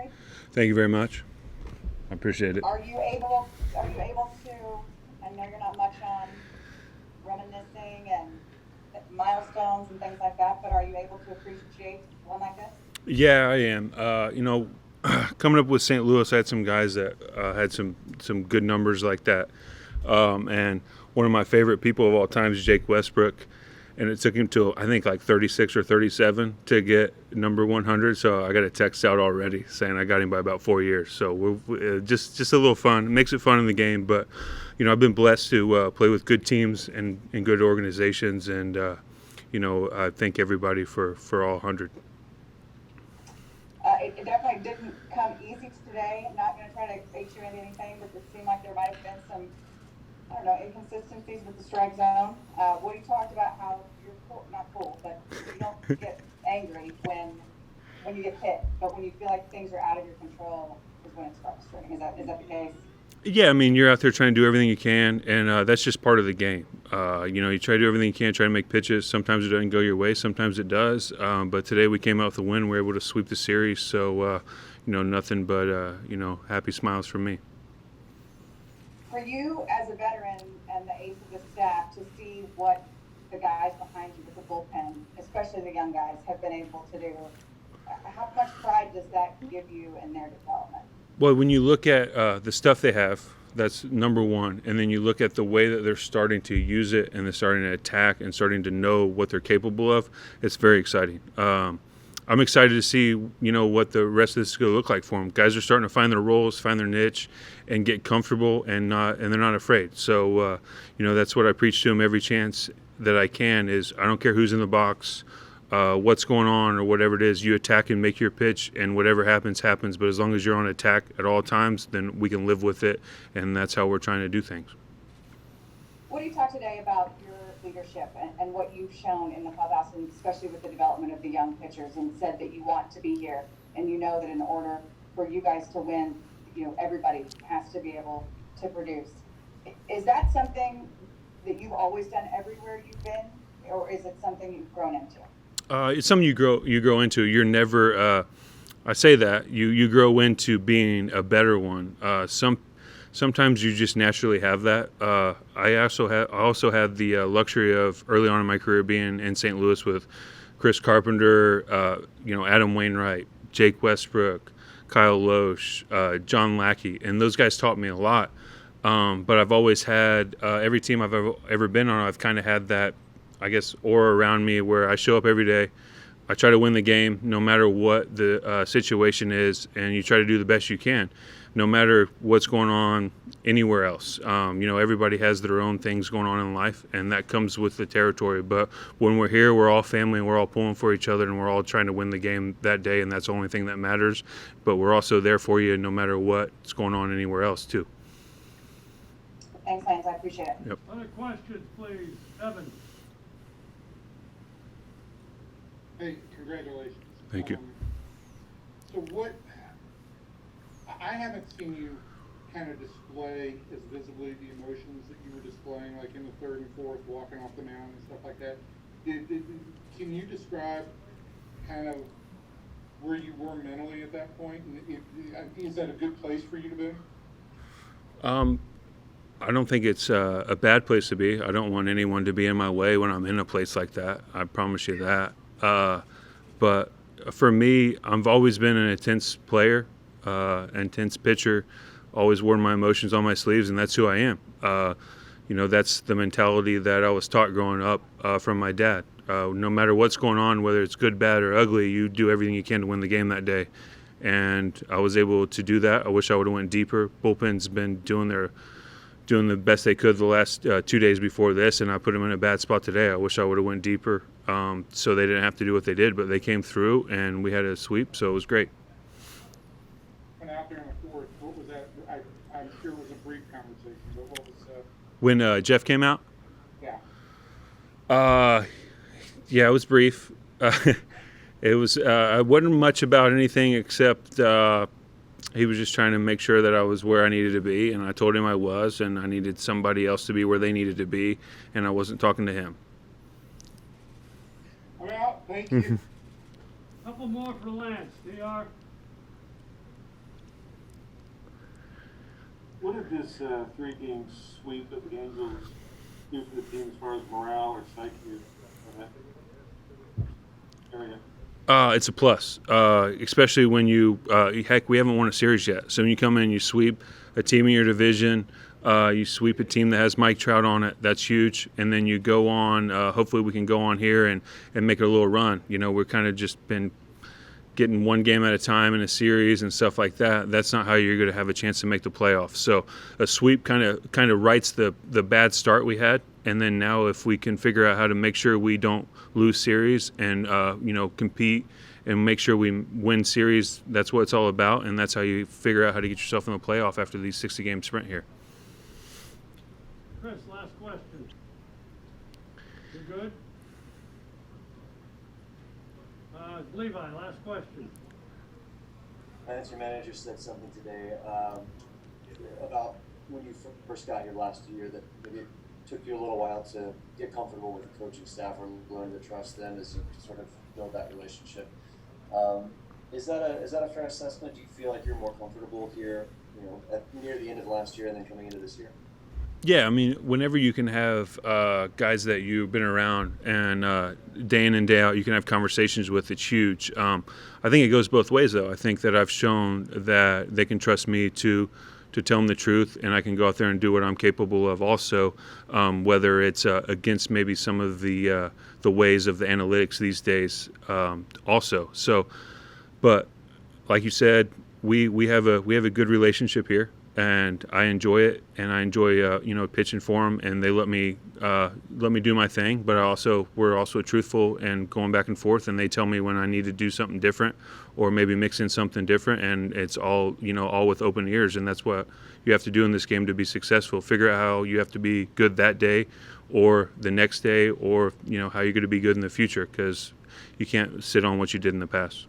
Patrick. Thank you very much. I appreciate it. Are you able to, I know you're not much on reminiscing and milestones and things like that, but are you able to appreciate one like this? Yeah, I am. Coming up with St. Louis, I had some guys that had some good numbers like that. And one of my favorite people of all time is Jake Westbrook. And it took him till I think like 36 or 37 to get number 100. So I got a text out already saying I got him by about 4 years. So we're just a little fun. It makes it fun in the game. But I've been blessed to play with good teams and good organizations. And I thank everybody for all 100. It definitely didn't come easy today. I'm not going to try to bait you into anything, but it seemed like there might have been some, I don't know, inconsistencies with the strike zone. Woody talked about how you're cool, not cool, but you don't get angry when you get hit, but when you feel like things are out of your control is when it's frustrating. Is that the case? Yeah, I mean, you're out there trying to do everything you can, and that's just part of the game. You try to do everything you can, try to make pitches. Sometimes it doesn't go your way, sometimes it does. But today we came out with a win. We were able to sweep the series, so, nothing but, happy smiles from me. For you as a veteran and the ace of the staff, to see what the guys behind you with the bullpen, especially the young guys, have been able to do, how much pride does that give you in their development? Well, when you look at the stuff they have, that's number one. And then you look at the way that they're starting to use it and they're starting to attack and starting to know what they're capable of, it's very exciting. I'm excited to see, what the rest of this is going to look like for them. Guys are starting to find their roles, find their niche, and get comfortable, and they're not afraid. So, that's what I preach to them every chance that I can is I don't care who's in the box, what's going on or whatever it is, you attack and make your pitch, and whatever happens, happens. But as long as you're on attack at all times, then we can live with it, and that's how we're trying to do things. What do you talk today about your leadership and what you've shown in the clubhouse, and especially with the development of the young pitchers, and said that you want to be here, and you know that in order for you guys to win, everybody has to be able to produce. Is that something that you've always done everywhere you've been, or is it something you've grown into? It's something you grow into. You're never. I say that you grow into being a better one. Sometimes you just naturally have that. I also had the luxury of early on in my career being in St. Louis with Chris Carpenter, Adam Wainwright, Jake Westbrook, Kyle Loesch, John Lackey, and those guys taught me a lot. But I've always had every team I've ever been on. I've kind of had that, I guess, aura around me where I show up every day. I try to win the game no matter what the situation is, and you try to do the best you can, no matter what's going on anywhere else. Everybody has their own things going on in life, and that comes with the territory. But when we're here, we're all family, and we're all pulling for each other, and we're all trying to win the game that day, and that's the only thing that matters. But we're also there for you no matter what's going on anywhere else, too. Thanks, Lance. I appreciate it. Yep. Other questions, please. Evan. Hey, congratulations. Thank you. So I haven't seen you kind of display as visibly the emotions that you were displaying, like in the third and fourth, walking off the mound and stuff like that. Can you describe kind of where you were mentally at that point? And is that a good place for you to be? I don't think it's a bad place to be. I don't want anyone to be in my way when I'm in a place like that. I promise you that. But for me, I've always been an intense player, intense pitcher, always worn my emotions on my sleeves, and that's who I am. That's the mentality that I was taught growing up from my dad. No matter what's going on, whether it's good, bad, or ugly, you do everything you can to win the game that day. And I was able to do that. I wish I would have went deeper. Bullpen's been doing the best they could the last 2 days before this, and I put them in a bad spot today. I wish I would have went deeper so they didn't have to do what they did, but they came through, and we had a sweep, so it was great. When out there in the fourth, what was that? I'm sure it was a brief conversation, but what was When Jeff came out? Yeah. Yeah, it was brief. It wasn't much about anything except he was just trying to make sure that I was where I needed to be, and I told him I was, and I needed somebody else to be where they needed to be, and I wasn't talking to him. I'm out. Thank you. Couple more for Lance. DR. What did this three-game sweep of the Angels do for the team as far as morale or psyche or that area? It's a plus, especially when heck, we haven't won a series yet. So when you come in and you sweep a team in your division, you sweep a team that has Mike Trout on it, that's huge. And then you go on, hopefully we can go on here and make it a little run. You know, we're kind of just been getting one game at a time in a series and stuff like that. That's not how you're going to have a chance to make the playoffs. So a sweep kind of rights the bad start we had. And then now if we can figure out how to make sure we don't lose series and, compete and make sure we win series, that's what it's all about. And that's how you figure out how to get yourself in the playoff after these 60-game sprint here. Chris, last question. You good? Levi, last question. Finance manager said something today about when you first got here last year that maybe it took you a little while to get comfortable with the coaching staff or learn to trust them as you sort of build that relationship. Is that a fair assessment? Do you feel like you're more comfortable here, near the end of last year and then coming into this year? Yeah, I mean, whenever you can have guys that you've been around and day in and day out, you can have conversations with, it's huge. I think it goes both ways, though. I think that I've shown that they can trust me to tell them the truth, and I can go out there and do what I'm capable of also, whether it's against maybe some of the ways of the analytics these days also. So, but like you said, we have a good relationship here. And I enjoy it, and I enjoy pitching for them, and they let me do my thing. But we're also truthful and going back and forth, and they tell me when I need to do something different, or maybe mix in something different, and it's all all with open ears, and that's what you have to do in this game to be successful. Figure out how you have to be good that day, or the next day, or how you're going to be good in the future, because you can't sit on what you did in the past.